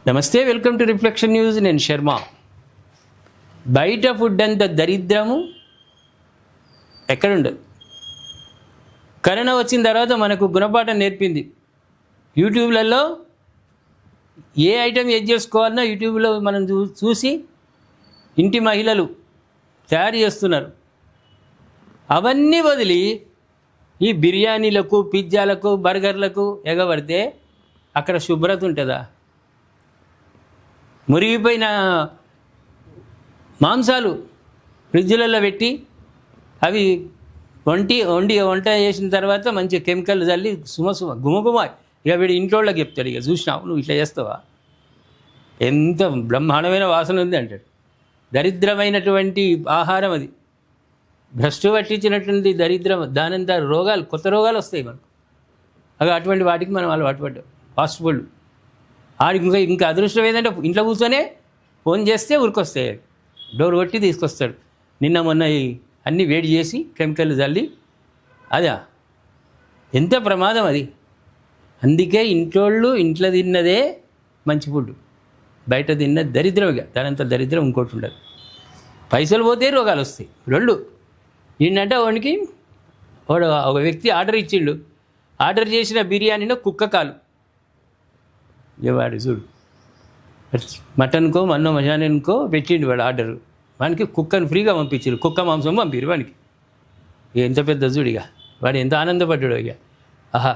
నమస్తే, welcome to reflection news. నేను శర్మ. బయట ఫుడ్ అంత దరిద్రము ఎక్కడుండదు. కరోనా వచ్చిన తర్వాత మనకు గుణపాఠం నేర్పింది. యూట్యూబ్లలో ఏ ఐటెం ఏది చేసుకోవాలన్నా యూట్యూబ్లో మనం చూసి ఇంటి మహిళలు తయారు చేస్తున్నారు. అవన్నీ వదిలి ఈ బిర్యానీలకు, పిజ్జాలకు, బర్గర్లకు ఎగబడితే అక్కడ శుభ్రత ఉంటుందా? మురిగిపోయిన మాంసాలు ఫ్రిడ్జ్లలో పెట్టి అవి వంట చేసిన తర్వాత మంచి కెమికల్ చల్లి గుమగుమ ఇక వీడు ఇంట్లోళ్ళకి చెప్తాడు, ఇక చూసినావు నువ్వు ఇట్లా చేస్తావా, ఎంత బ్రహ్మాండమైన వాసన ఉంది అంటాడు. దరిద్రమైనటువంటి ఆహారం అది, భ్రష్టు పట్టించినటువంటి దరిద్రం. దానంతా రోగాలు, కొత్త రోగాలు వస్తాయి మనకు. అటువంటి వాటికి మనం అలవాటు పడ్డాం. ఫాస్ట్ ఫుడ్ ఆడికి ఇంకా అదృష్టం ఏంటంటే ఇంట్లో కూర్చొనే ఫోన్ చేస్తే ఉరికొస్తాయి, డోర్ కొట్టి తీసుకొస్తాడు. నిన్న మొన్న అన్నీ వేడి చేసి కెమికల్ చల్లి, అదా ఎంత ప్రమాదం అది. అందుకే ఇంట్లో తిన్నదే మంచి ఫుడ్, బయట తిన్నది దరిద్రమిగా. దానంత దరిద్రం ఇంకోటి ఉండదు. పైసలు పోతే రోగాలు వస్తాయి. ఏంటంటే వాడికి ఒక వ్యక్తి ఆర్డర్ ఇచ్చిండు. ఆర్డర్ చేసిన బిర్యానీలో కుక్క కాలు. వాడు చూడు, మటన్కో మన్నో మజానికో పెట్టిండు వాడు ఆర్డరు. వానికి కుక్కను ఫ్రీగా పంపించారు, కుక్క మాంసం పంపిరు వానికి. ఎంత పెద్ద చూడిగా వాడు ఎంత ఆనందపడ్డాడు. ఇక ఆహా,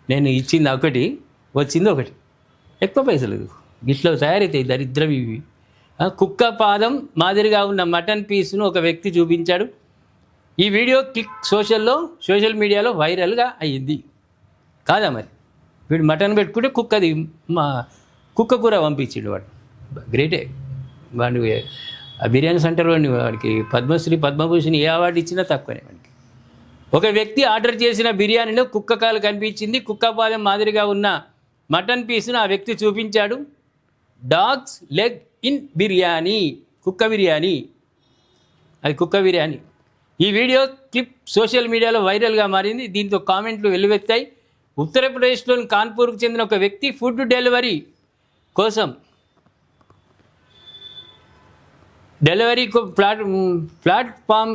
నేను ఇచ్చింది ఒకటి, వచ్చింది ఒకటి, ఎక్కువ పైసలు గిట్లో తయారవుతాయి దరిద్రం ఇవి. కుక్క పాదం మాదిరిగా ఉన్న మటన్ పీస్ను ఒక వ్యక్తి చూపించాడు. ఈ వీడియో సోషల్ మీడియాలో వైరల్గా అయ్యింది. కాదా మరి? వీడు మటన్ పెట్టుకుంటే కుక్క కూర పంపించాడు వాడు. గ్రేటే. వాడు ఆ బిర్యానీ సెంటర్ వాడికి పద్మశ్రీ, పద్మభూషణ్ ఏ అవార్డు ఇచ్చినా తక్కువనే వాడికి. ఒక వ్యక్తి ఆర్డర్ చేసిన బిర్యానీలో కుక్క కాలు కనిపించింది. కుక్క పాదం మాదిరిగా ఉన్న మటన్ పీస్ను ఆ వ్యక్తి చూపించాడు. డాగ్స్ లెగ్ ఇన్ బిర్యానీ, కుక్క బిర్యానీ, అది కుక్క బిర్యానీ. ఈ వీడియో క్లిప్ సోషల్ మీడియాలో వైరల్గా మారింది. దీంతో కామెంట్లు వెల్లువెత్తాయి. ఉత్తరప్రదేశ్లోని కాన్పూర్కు చెందిన ఒక వ్యక్తి ఫుడ్ డెలివరీ ప్లాట్ఫామ్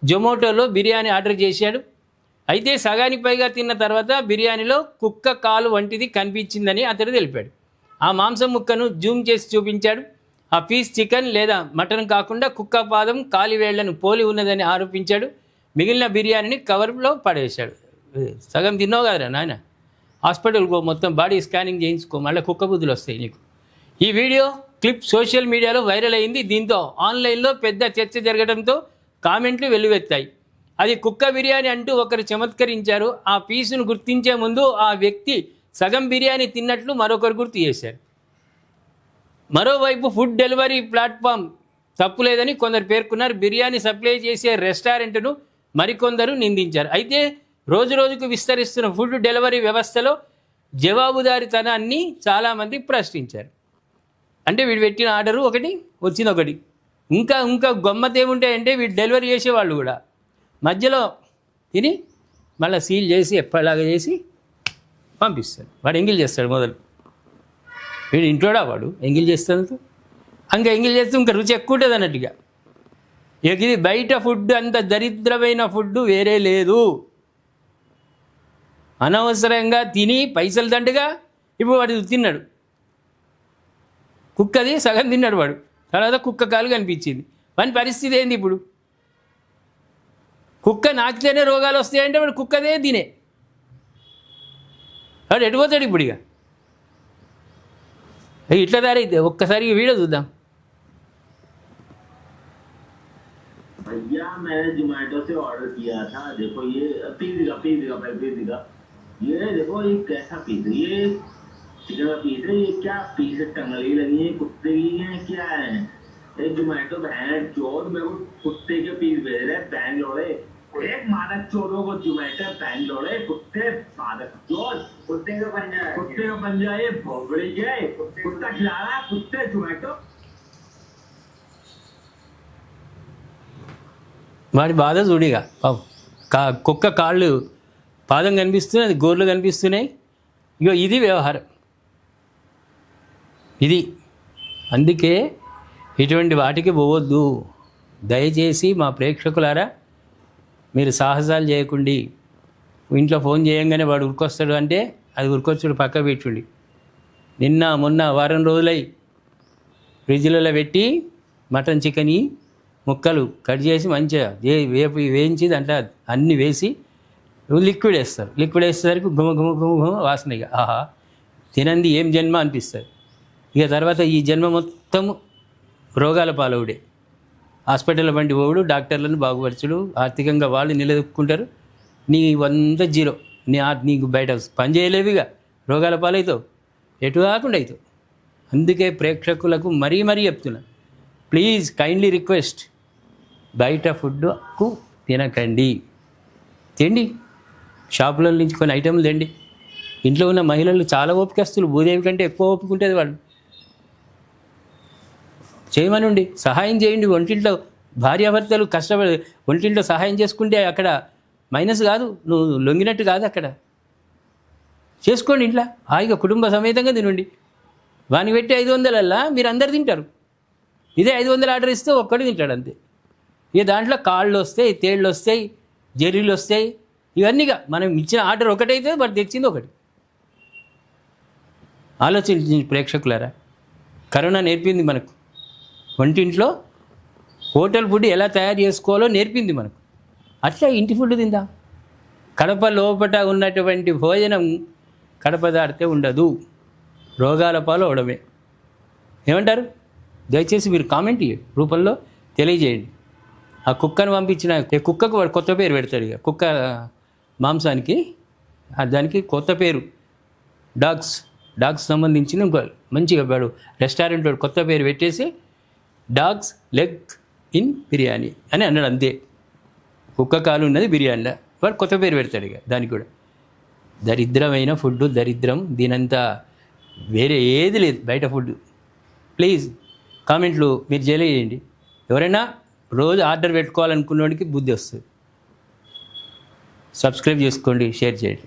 జొమాటోలో బిర్యానీ ఆర్డర్ చేశాడు. అయితే సగానికి పైగా తిన్న తర్వాత బిర్యానీలో కుక్క కాలు వంటిది కనిపించిందని అతడు తెలిపాడు. ఆ మాంసం ముక్కను జూమ్ చేసి చూపించాడు. ఆ పీస్ చికెన్ లేదా మటన్ కాకుండా కుక్క పాదం, కాలివేళ్లను పోలి ఉన్నదని ఆరోపించాడు. మిగిలిన బిర్యానీని కవర్లో పడేశాడు. సగం తిన్నావు కదరా నాయన, హాస్పిటల్కో, మొత్తం బాడీ స్కానింగ్ చేయించుకో, మళ్ళీ కుక్క బుద్ధులు వస్తాయి నీకు. ఈ వీడియో క్లిప్ సోషల్ మీడియాలో వైరల్ అయింది. దీంతో ఆన్లైన్లో పెద్ద చర్చ జరగడంతో కామెంట్లు వెల్లువెత్తాయి. అది కుక్క బిర్యానీ అంటూ ఒకరు చమత్కరించారు. ఆ పీసును గుర్తించే ముందు ఆ వ్యక్తి సగం బిర్యానీ తిన్నట్లు మరొకరు గుర్తు చేశారు. మరోవైపు ఫుడ్ డెలివరీ ప్లాట్ఫామ్ తప్పులేదని కొందరు పేర్కొన్నారు. బిర్యానీ సప్లై చేసే రెస్టారెంట్ను మరికొందరు నిందించారు. అయితే రోజుకు విస్తరిస్తున్న ఫుడ్ డెలివరీ వ్యవస్థలో జవాబుదారీతనాన్ని చాలామంది ప్రశ్నించారు. అంటే వీడు పెట్టిన ఆర్డరు ఒకటి, వచ్చింది ఒకటి. ఇంకా గమ్మత్ ఏముంటాయంటే వీడు డెలివరీ చేసేవాళ్ళు కూడా మధ్యలో తిని మళ్ళీ సీల్ చేసి ఎప్పటిలాగా చేసి పంపిస్తాడు. వాడు ఎంగిల్ చేస్తాడు మొదలు. వీడు ఇంట్లోడా వాడు ఎంగిల్ చేస్తాడు. ఎంగిల్ చేస్తే ఇంకా రుచి ఎక్కువ ఉంటుంది అన్నట్టుగా. ఇది బయట ఫుడ్ అంత దరిద్రమైన ఫుడ్ వేరే లేదు. అనవసరంగా తిని పైసలు దండగా ఇప్పుడు వాడు తిన్నాడు. కుక్కది సగం తిన్నాడు వాడు. తర్వాత కుక్క కాలు కనిపించింది. వాని పరిస్థితి ఏంది ఇప్పుడు? కుక్క నాకితేనే రోగాలు వస్తాయంటే వాడు కుక్కదే తినే వాడు ఎడిపోతాడు ఇప్పుడు. ఇక ఇట్లా దారైతే ఒక్కసారి వీడియో చూద్దాం. भैया मैंने जोमेटो से ऑर्डर किया था, देखो ये पीस दिखा ये देखो ये कैसा पीस है, ये चिकन का पीस है, ये क्या पीस है, टंगली लगी है, कुत्ते की है, क्या है ये जोमेटो भैंस चोर मेरे को कुत्ते के पीस भेज रहे हैं बैंगलोरे। एक मादक चोरों को जोमेटो बैंगलोरे, कुत्ते मादक चोर, कुत्ते का पंजा ये भोगड़ी गए, कुत्ता खिला रहा है, कुत्ते जोमेटो। వాడి బాధ చూడిగా కుక్క కాళ్ళు పాదం కనిపిస్తున్నాయి, అది గోర్లు కనిపిస్తున్నాయి. ఇగో ఇది వ్యవహారం. ఇది అందుకే ఇటువంటి వాటికి పోవద్దు. దయచేసి మా ప్రేక్షకులారా, మీరు సాహసాలు చేయకండి. ఇంట్లో ఫోన్ చేయంగానే వాడు ఉరికొస్తాడు అంటే అది ఉరికొచ్చాడు పక్క పెట్టుండి. నిన్న మొన్న వారం రోజులై ఫ్రిడ్జ్లలో పెట్టి మటన్ చికెన్ ముక్కలు కట్ చేసి మంచిగా వేయించి దాంట్లో అన్నీ వేసి లిక్విడ్ వేస్తారు. లిక్విడ్ వేసేసరికి గుమ గుమ గుమ గుమ వాసన. ఇక ఆహా, తినంది ఏం జన్మ అనిపిస్తుంది. ఇక తర్వాత ఈ జన్మ మొత్తం రోగాల పాలవుడే. హాస్పిటల్ వంటి పోవుడు, డాక్టర్లను బాగుపరచుడు, ఆర్థికంగా వాళ్ళు నిలదొక్కుంటారు. నీ 100 జీరో. నీకు బయట పని చేయలేవిగా, రోగాల పాలవుతావు, ఎటు కాకుండా అవుతావు. అందుకే ప్రేక్షకులకు మరీ చెప్తున్నా, ప్లీజ్ కైండ్లీ రిక్వెస్ట్, బయట ఫుడ్కు తినకండి. తిండి షాపుల నుంచి కొన్ని ఐటెంలు తిండి. ఇంట్లో ఉన్న మహిళలు చాలా ఓపికస్తులు, భూదేవి కంటే ఎక్కువ ఓపిక ఉంటుంది. వాళ్ళు చేయమనండి, సహాయం చేయండి. వంటింట్లో భార్యాభర్తలు కష్టపడి వంటింట్లో సహాయం చేసుకుంటే అక్కడ మైనస్ కాదు, నువ్వు లొంగినట్టు కాదు. అక్కడ చేసుకోండి, ఇంట్లో హాయిగా కుటుంబ సమేతంగా తినండి. వాని పెట్టి 500 మీరు అందరు తింటారు. ఇదే 500 ఆర్డర్ ఇస్తే ఒక్కడు తింటాడు అంతే. ఇక దాంట్లో కాళ్ళు వస్తాయి, తేళ్ళు వస్తాయి, జెర్రీలు వస్తాయి. ఇవన్నీగా మనం ఇచ్చిన ఆర్డర్ ఒకటైతే మరి తెచ్చింది ఒకటి. ఆలోచించి ప్రేక్షకులారా, కరోనా నేర్పింది మనకు. వంటింట్లో హోటల్ ఫుడ్ ఎలా తయారు చేసుకోవాలో నేర్పింది మనకు. అట్లా ఇంటి ఫుడ్ తిందా. కడప లోపట ఉన్నటువంటి భోజనం కడప దాటితే ఉండదు, రోగాల పాలు అవడమే. ఏమంటారు? దయచేసి మీరు కామెంట్ రూపంలో తెలియజేయండి. ఆ కుక్కను పంపించిన కుక్కకు వాడు కొత్త పేరు పెడతాడు. ఇక కుక్క మాంసానికి దానికి కొత్త పేరు డాగ్స్ సంబంధించిన ఇంకో మంచిగా వాడు రెస్టారెంట్ వాడు కొత్త పేరు పెట్టేసి డాగ్స్ లెగ్ ఇన్ బిర్యానీ అని అన్నాడు. అంతే, కుక్క కాలు ఉన్నది బిర్యానీలో, వాడు కొత్త పేరు పెడతాడు. ఇక దానికి కూడా దరిద్రమైన ఫుడ్, దరిద్రం. దీనంతా వేరే ఏది లేదు బయట ఫుడ్. ప్లీజ్ కామెంట్లు మీరు తెలియజేయండి. ఎవరైనా రోజు ఆర్డర్ పెట్టుకోవాలనుకున్నవాడికి బుద్ధి వస్తుంది. సబ్స్క్రైబ్ చేసుకోండి, షేర్ చేయండి.